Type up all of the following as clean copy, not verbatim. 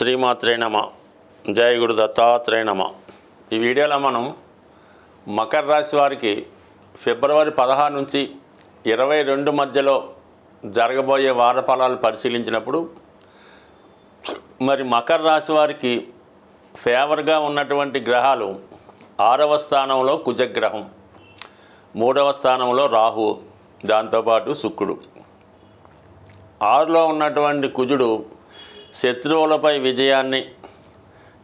శ్రీమాత్రే నమ. జయ గురు దత్తాత్రేయ నమ. ఈ వీడియోలో మనం మకర రాశి వారికి ఫిబ్రవరి 16 నుంచి 22 మధ్యలో జరగబోయే వార ఫలాలు పరిశీలించినప్పుడు మరి మకర రాశి వారికి ఫేవర్గా ఉన్నటువంటి గ్రహాలు 6వ స్థానంలో కుజగ్రహం, 3వ స్థానంలో రాహు, దాంతోపాటు శుక్రుడు. 6లో ఉన్నటువంటి కుజుడు శత్రువులపై విజయాన్ని,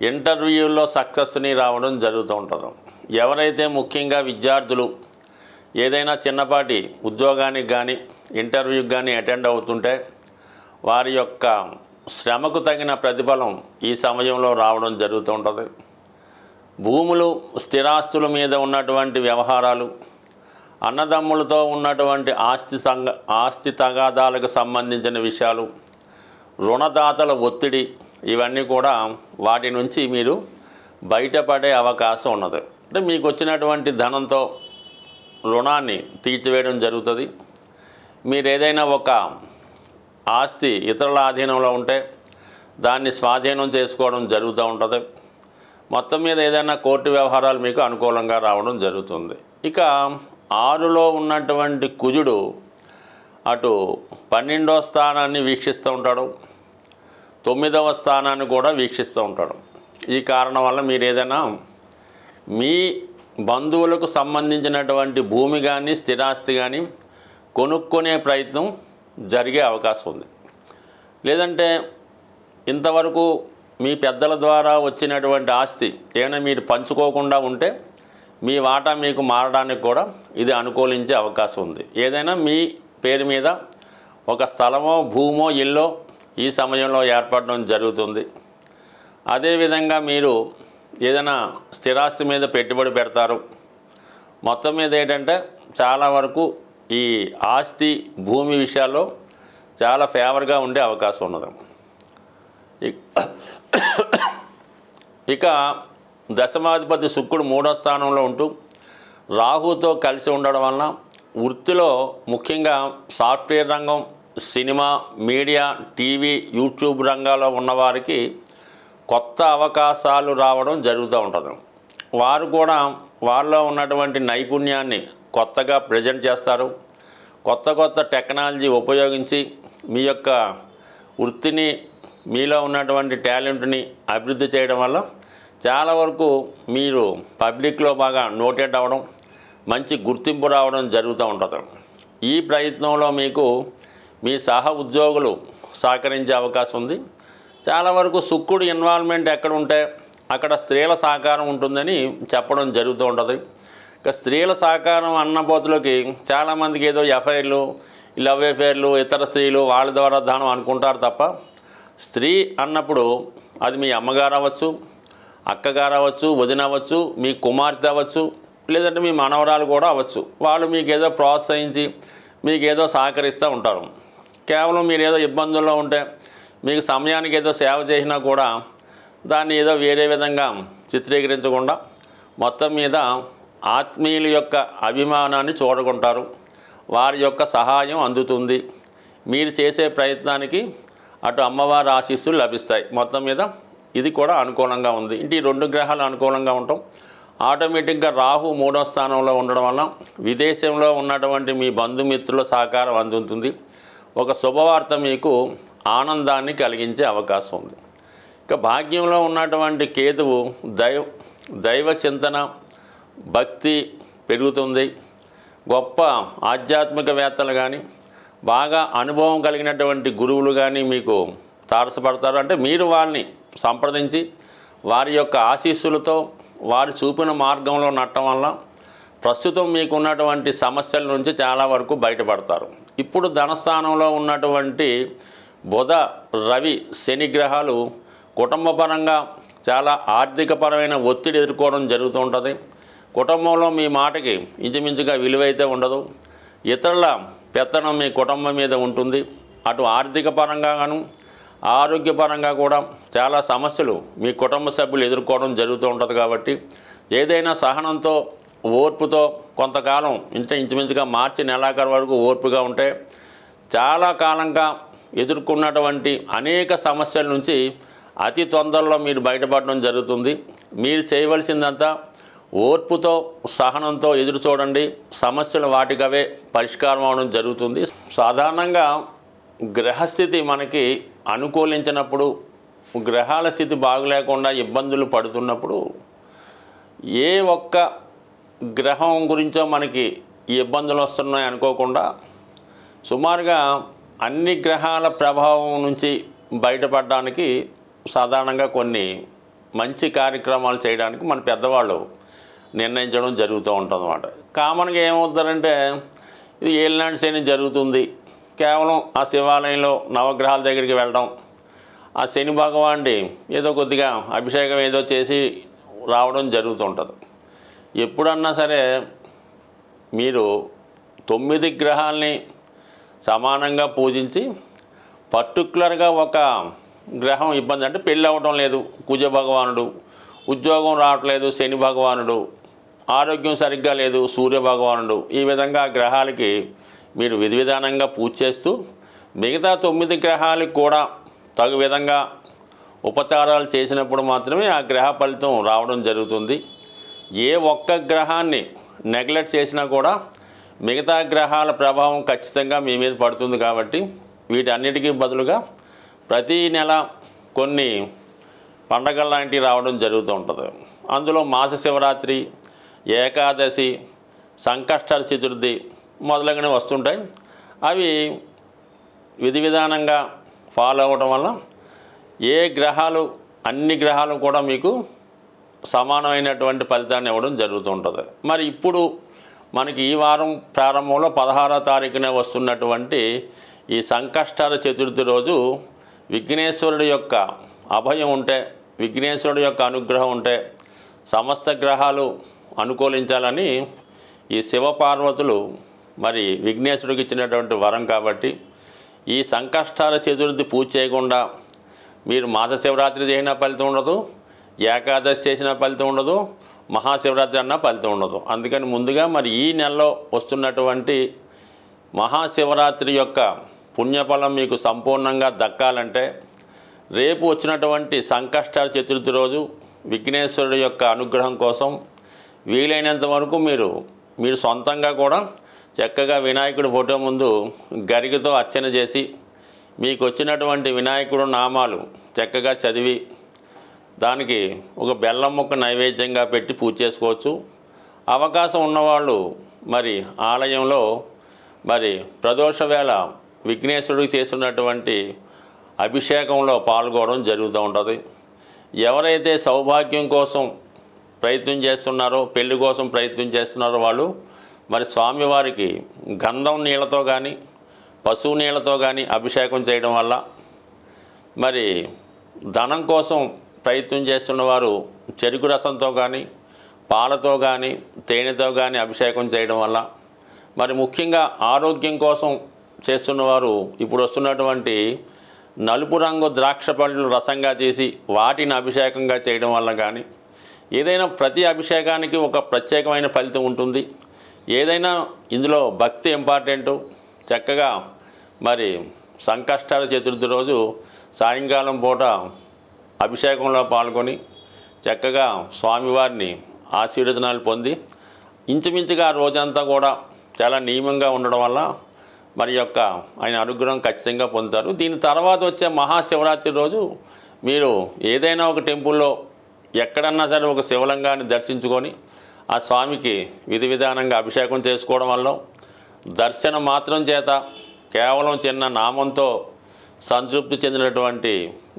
ఇంటర్వ్యూల్లో సక్సెస్ని రావడం జరుగుతూ ఉంటుంది. ఎవరైతే ముఖ్యంగా విద్యార్థులు ఏదైనా చిన్నపాటి ఉద్యోగానికి కానీ ఇంటర్వ్యూకి కానీ అటెండ్ అవుతుంటే వారి యొక్క శ్రమకు తగిన ప్రతిఫలం ఈ సమయంలో రావడం జరుగుతూ ఉంటుంది. భూములు, స్థిరాస్తుల మీద ఉన్నటువంటి వ్యవహారాలు, అన్నదమ్ములతో ఉన్నటువంటి ఆస్తి తగాదాలకు సంబంధించిన విషయాలు, రుణదాతల ఒత్తిడి, ఇవన్నీ కూడా వాటి నుంచి మీరు బయటపడే అవకాశం ఉన్నది. అంటే మీకు వచ్చినటువంటి ధనంతో రుణాన్ని తీర్చివేయడం జరుగుతుంది. మీరు ఏదైనా ఒక ఆస్తి ఇతరుల ఆధీనంలో ఉంటే దాన్ని స్వాధీనం చేసుకోవడం జరుగుతూ ఉంటుంది. మొత్తం మీద ఏదైనా కోర్టు వ్యవహారాలు మీకు అనుకూలంగా రావడం జరుగుతుంది. ఇక 6లో ఉన్నటువంటి కుజుడు అటు 12వ స్థానాన్ని వీక్షిస్తూ ఉంటాడు, 9వ స్థానాన్ని కూడా వీక్షిస్తూ ఉంటాడు. ఈ కారణం వల్ల మీరు ఏదైనా మీ బంధువులకు సంబంధించినటువంటి భూమి కానీ స్థిరాస్తి కానీ కొనుక్కునే ప్రయత్నం జరిగే అవకాశం ఉంది. లేదంటే ఇంతవరకు మీ పెద్దల ద్వారా వచ్చినటువంటి ఆస్తి ఏమైనా మీరు పంచుకోకుండా ఉంటే మీ వాటా మీకు మారడానికి కూడా ఇది అనుకూలించే అవకాశం ఉంది. ఏదైనా మీ పేరు మీద ఒక స్థలమో భూమో ఇల్లో ఈ సమయంలో ఏర్పడడం జరుగుతుంది. అదేవిధంగా మీరు ఏదైనా స్థిరాస్తి మీద పెట్టుబడి పెడతారు. మొత్తం మీద ఏంటంటే చాలా వరకు ఈ ఆస్తి భూమి విషయాల్లో చాలా ఫేవర్గా ఉండే అవకాశం ఉన్నది. ఇక దశమాధిపతి శుక్రుడు 3వ స్థానంలో ఉంటూ రాహుతో కలిసి ఉండడం వలన వృత్తిలో ముఖ్యంగా సాఫ్ట్వేర్ రంగం, సినిమా, మీడియా, టీవీ, యూట్యూబ్ రంగాల్లో ఉన్నవారికి కొత్త అవకాశాలు రావడం జరుగుతూ ఉంటుంది. వారు కూడా వారిలో ఉన్నటువంటి నైపుణ్యాన్ని కొత్తగా ప్రజెంట్ చేస్తారు. కొత్త టెక్నాలజీ ఉపయోగించి మీ యొక్క వృత్తిని, మీలో ఉన్నటువంటి టాలెంట్ని అభివృద్ధి చేయడం వల్ల చాలా వరకు మీరు పబ్లిక్లో బాగా నోటెడ్ అవ్వడం, మంచి గుర్తింపు రావడం జరుగుతూ ఉంటుంది. ఈ ప్రయత్నంలో మీకు మీ సహ ఉద్యోగులు సహకరించే అవకాశం ఉంది. చాలా వరకు శుక్రుడు ఇన్వాల్వ్మెంట్ ఎక్కడ ఉంటే అక్కడ స్త్రీల సహకారం ఉంటుందని చెప్పడం జరుగుతూ ఉంటుంది. ఇక స్త్రీల సహకారం అన్నపోతులకి చాలామందికి ఏదో ఎఫ్ఐఆర్లు, లవ్ ఎఫైర్లు, ఇతర స్త్రీలు వాళ్ళ ద్వారా ధనం అనుకుంటారు తప్ప స్త్రీ అన్నప్పుడు అది మీ అమ్మగారు అవ్వచ్చు, అక్కగారు అవ్వచ్చు, వదిన అవ్వచ్చు, మీ కుమార్తె అవ్వచ్చు, లేదంటే మీ మనవరాలు కూడా అవ్వచ్చు. వాళ్ళు మీకు ఏదో ప్రోత్సహించి మీకు ఏదో సహకరిస్తూ ఉంటారు. కేవలం మీరు ఏదో ఇబ్బందుల్లో ఉంటే మీకు సమయానికి ఏదో సేవ చేసినా కూడా దాన్ని ఏదో వేరే విధంగా చిత్రీకరించకుండా మొత్తం మీద ఆత్మీయుల యొక్క అభిమానాన్ని చూడకుంటారు. వారి యొక్క సహాయం అందుతుంది. మీరు చేసే ప్రయత్నానికి అటు అమ్మవారి ఆశీస్సులు లభిస్తాయి. మొత్తం మీద ఇది కూడా అనుకూలంగా ఉంది. ఇంటి 2 గ్రహాలు అనుకూలంగా ఉండటం, ఆటోమేటిక్గా రాహు 3వ స్థానంలో ఉండడం వల్ల విదేశంలో ఉన్నటువంటి మీ బంధుమిత్రుల సహకారం అందుతుంది. ఒక శుభవార్త మీకు ఆనందాన్ని కలిగించే అవకాశం ఉంది. ఇక భాగ్యంలో ఉన్నటువంటి కేతువు దైవ చింతన, భక్తి పెరుగుతుంది. గొప్ప ఆధ్యాత్మికవేత్తలు కానీ బాగా అనుభవం కలిగినటువంటి గురువులు కానీ మీకు తారసపడతారు. అంటే మీరు వాళ్ళని సంప్రదించి వారి యొక్క ఆశీస్సులతో వారు చూపిన మార్గంలో నడటం వల్ల ప్రస్తుతం మీకున్నటువంటి సమస్యల నుంచి చాలా వరకు బయటపడతారు. ఇప్పుడు ధనస్థానంలో ఉన్నటువంటి బుధ, రవి, శని గ్రహాలు కుటుంబపరంగా చాలా ఆర్థికపరమైన ఒత్తిడి ఎదుర్కోవడం జరుగుతూ ఉంటుంది. కుటుంబంలో మీ మాటకి ఇంచుమించుగా విలువైతే ఉండదు. ఇతరుల పెత్తనం మీ కుటుంబం మీద ఉంటుంది. అటు ఆర్థిక పరంగాను ఆరోగ్యపరంగా కూడా చాలా సమస్యలు మీ కుటుంబ సభ్యులు ఎదుర్కోవడం జరుగుతూ ఉంటుంది. కాబట్టి ఏదైనా సహనంతో, ఓర్పుతో కొంతకాలం ఇంచుమించుగా మార్చి నెలాఖరు వరకు ఓర్పుగా ఉంటే చాలా కాలంగా ఎదుర్కొన్నటువంటి అనేక సమస్యల నుంచి అతి తొందరలో మీరు బయటపడడం జరుగుతుంది. మీరు చేయవలసిందంతా ఓర్పుతో సహనంతో ఎదురు చూడండి. సమస్యలు వాటికవే పరిష్కారం అవడం జరుగుతుంది. సాధారణంగా గ్రహస్థితి మనకి అనుకూలించినప్పుడు, గ్రహాల స్థితి బాగులేకుండా ఇబ్బందులు పడుతున్నప్పుడు ఏ ఒక్క గ్రహం గురించో మనకి ఈ ఇబ్బందులు వస్తున్నాయి అనుకోకుండా సుమారుగా అన్ని గ్రహాల ప్రభావం నుంచి బయటపడడానికి సాధారణంగా కొన్ని మంచి కార్యక్రమాలు చేయడానికి మన పెద్దవాళ్ళు నిర్ణయించడం జరుగుతూ ఉంటుంది అన్నమాట. కామన్గా ఏమవుతారంటే ఇది ఏలినాటి శని జరుగుతుంది, కేవలం ఆ శివాలయంలో నవగ్రహాల దగ్గరికి వెళ్ళడం, ఆ శని భగవానుడి ఏదో కొద్దిగా అభిషేకం ఏదో చేసి రావడం జరుగుతుంటుంది. ఎప్పుడన్నా సరే మీరు 9 గ్రహాలని సమానంగా పూజించి పర్టికులర్గా ఒక గ్రహం ఇబ్బంది అంటే పెళ్ళి అవ్వడం లేదు కుజ భగవానుడు, ఉద్యోగం రావట్లేదు శని భగవానుడు, ఆరోగ్యం సరిగ్గా లేదు సూర్య భగవానుడు, ఈ విధంగా గ్రహాలకి మీరు విధి విధానంగా పూజ చేస్తూ మిగతా 9 గ్రహాలకు కూడా తగు విధంగా ఉపచారాలు చేసినప్పుడు మాత్రమే ఆ గ్రహ ఫలితం రావడం జరుగుతుంది. ఏ ఒక్క గ్రహాన్ని నెగ్లెక్ట్ చేసినా కూడా మిగతా గ్రహాల ప్రభావం ఖచ్చితంగా మీ మీద పడుతుంది. కాబట్టి వీటన్నిటికీ బదులుగా ప్రతీ నెల కొన్ని పండగలు లాంటివి రావడం జరుగుతూ ఉంటుంది. అందులో మాస శివరాత్రి, ఏకాదశి, సంకష్ట చతుర్థి మొదలగునవి వస్తుంటాయి. అవి విధి విధానంగా ఫాలో అవ్వడం వల్ల ఏ గ్రహాలు అన్ని గ్రహాలు కూడా మీకు సమానమైనటువంటి ఫలితాన్ని ఇవ్వడం జరుగుతూ ఉంటుంది. మరి ఇప్పుడు మనకి ఈ వారం ప్రారంభంలో 16వ తారీఖున వస్తున్నటువంటి ఈ సంకష్టాల చతుర్థి రోజు విఘ్నేశ్వరుడి యొక్క అభయం ఉంటే, విఘ్నేశ్వరుడి యొక్క అనుగ్రహం ఉంటే సమస్త గ్రహాలు అనుకూలించాలని ఈ శివపార్వతులు మరి విఘ్నేశ్వరుడికి ఇచ్చినటువంటి వరం. కాబట్టి ఈ సంకష్టాల చతుర్థి పూజ చేయకుండా మీరు మాస శివరాత్రి చేసిన ఫలితం ఉండదు, ఏకాదశి చేసిన ఫలితం ఉండదు, మహాశివరాత్రి అన్న ఫలితం ఉండదు. అందుకని ముందుగా మరి ఈ నెలలో వస్తున్నటువంటి మహాశివరాత్రి యొక్క పుణ్యఫలం మీకు సంపూర్ణంగా దక్కాలంటే రేపు వచ్చినటువంటి సంకష్టాల చతుర్థి రోజు విఘ్నేశ్వరుడి యొక్క అనుగ్రహం కోసం వీలైనంత వరకు మీరు సొంతంగా కూడా చక్కగా వినాయకుడి ఫోటో ముందు గరికతో అర్చన చేసి మీకు వచ్చినటువంటి వినాయకుడు నామాలు చక్కగా చదివి దానికి ఒక బెల్లం ముక్క నైవేద్యంగా పెట్టి పూజ చేసుకోవచ్చు. అవకాశం ఉన్నవాళ్ళు మరి ఆలయంలో మరి ప్రదోష వేళ విఘ్నేశ్వరుడికి చేస్తున్నటువంటి అభిషేకంలో పాల్గొనడం జరుగుతూ ఉంటుంది. ఎవరైతే సౌభాగ్యం కోసం ప్రయత్నం చేస్తున్నారో, పెళ్లి కోసం ప్రయత్నం చేస్తున్నారో వాళ్ళు మరి స్వామివారికి గంధం నీళ్ళతో కానీ పశువు నీళ్ళతో కానీ అభిషేకం చేయడం వల్ల, మరి ధనం కోసం ప్రయత్నం చేస్తున్న వారు చెరుకు రసంతో కానీ పాలతో కానీ తేనెతో కానీ అభిషేకం చేయడం వల్ల, మరి ముఖ్యంగా ఆరోగ్యం కోసం చేస్తున్నవారు ఇప్పుడు వస్తున్నటువంటి నలుపు రంగు ద్రాక్ష పళ్ళు రసంగా చేసి వాటిని అభిషేకంగా చేయడం వల్ల కానీ, ఏదైనా ప్రతి అభిషేకానికి ఒక ప్రత్యేకమైన ఫలితం ఉంటుంది. ఏదైనా ఇందులో భక్తి ఇంపార్టెంటు. చక్కగా మరి సంకష్టాల చతుర్థి రోజు సాయంకాలం పూట అభిషేకంలో పాల్గొని చక్కగా స్వామివారిని ఆశీర్వచనాలు పొంది ఇంచుమించుగా రోజంతా కూడా చాలా నియమంగా ఉండడం వల్ల మరి యొక్క ఆయన అనుగ్రహం ఖచ్చితంగా పొందుతారు. దీని తర్వాత వచ్చే మహాశివరాత్రి రోజు మీరు ఏదైనా ఒక టెంపుల్లో ఎక్కడన్నా సరే ఒక శివలింగాన్ని దర్శించుకొని ఆ స్వామికి విధి విధానంగా అభిషేకం చేసుకోవడం వల్ల, దర్శనం మాత్రం చేత కేవలం చిన్న నామంతో సంతృప్తి చెందినటువంటి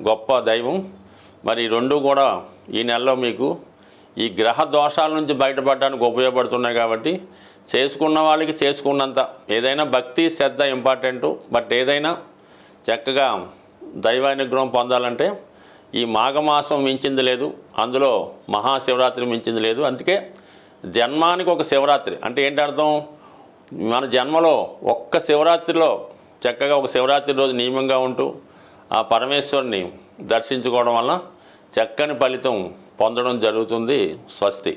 గొప్ప దైవం మరి రెండు కూడా ఈ నెలలో మీకు ఈ గ్రహ దోషాల నుంచి బయటపడడానికి ఉపయోగపడుతున్నాయి. కాబట్టి చేసుకున్న వాళ్ళకి చేసుకున్నంత ఏదైనా భక్తి శ్రద్ధ ఇంపార్టెంటు. బట్ ఏదైనా చక్కగా దైవానుగ్రహం పొందాలంటే ఈ మాఘమాసం మించింది లేదు, అందులో మహాశివరాత్రి మించింది లేదు. అందుకే జన్మానికి ఒక శివరాత్రి అంటే ఏంటి అర్థం? మన జన్మలో ఒక్క శివరాత్రిలో చక్కగా ఒక శివరాత్రి రోజు నియమంగా ఉంటూ ఆ పరమేశ్వరుని దర్శించుకోవడం వల్ల చక్కని ఫలితం పొందడం జరుగుతుంది. స్వస్తి.